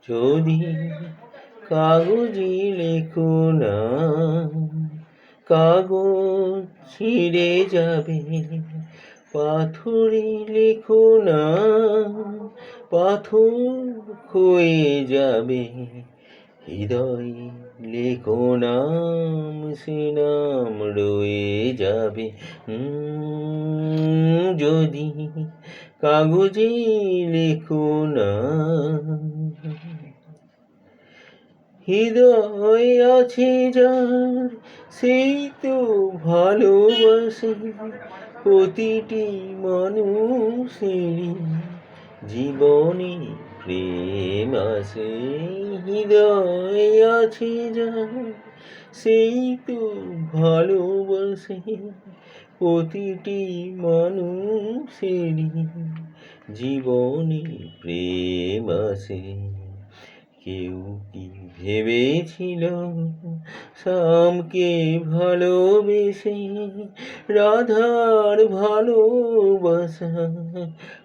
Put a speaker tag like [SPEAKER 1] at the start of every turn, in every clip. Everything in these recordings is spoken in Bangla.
[SPEAKER 1] যদি কাগজে লেখো না, কাগজ ছিঁড়ে যাবে। পাথরে লেখো না, পাথর ক্ষয়ে যাবে। হৃদয় লেখো নাম, সে নাম রয়ে যাবে। যদি কাগজে লেখো না। হৃদয় আছে যার, সেই তো ভালোবাসে। প্রতিটি মানুষেরই জীবনে প্রেম আসে। হৃদয় আছে যার, সেই তো ভালোবাসে। প্রতিটি মানুষেরই জীবনে প্রেম আসে। কেউ কি ভেবেছিল শ্যামকে ভালোবেসে রাধার ভালোবাসা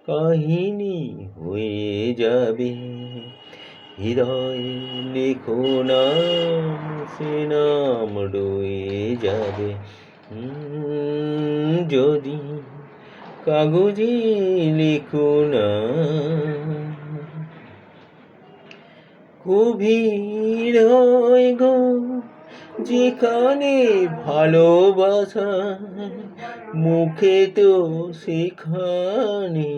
[SPEAKER 1] কাহিনী হয়ে যাবে। হৃদয় লেখো নাম, সে নাম রয়ে যাবে। যদি কাগজে লেখো না। গভীর হয় গো যেখানে ভালোবাসা, মুখে তো সেখানে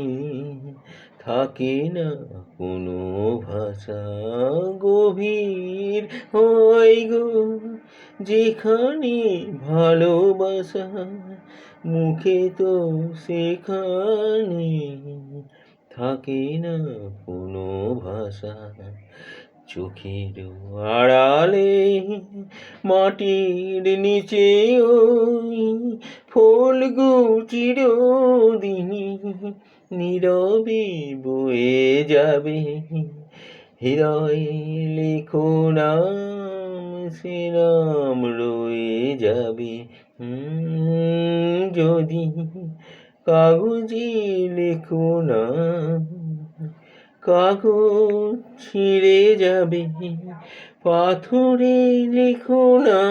[SPEAKER 1] থাকে না কোনো ভাষা। গভীর হয় গো যেখানে ভালোবাসা, মুখে তো সেখানে থাকে না কোনো ভাষা। চোখের আড়ালে মাটির নিচে ওই ফুলগুলো চিরদিনই নীরবে বয়ে যাবে। হৃদয় লেখো নাম, সে নাম রয়ে যাবে। যদি কাগজে লেখো না, কাগজ ছিঁড়ে যাবে। পাথরে লেখো না,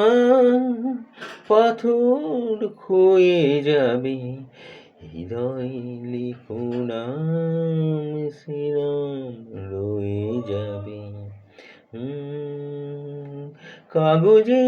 [SPEAKER 1] পাথর ক্ষয়ে যাবে। হৃদয় লেখো নাম, সে নাম রয়ে যাবে। কাগজে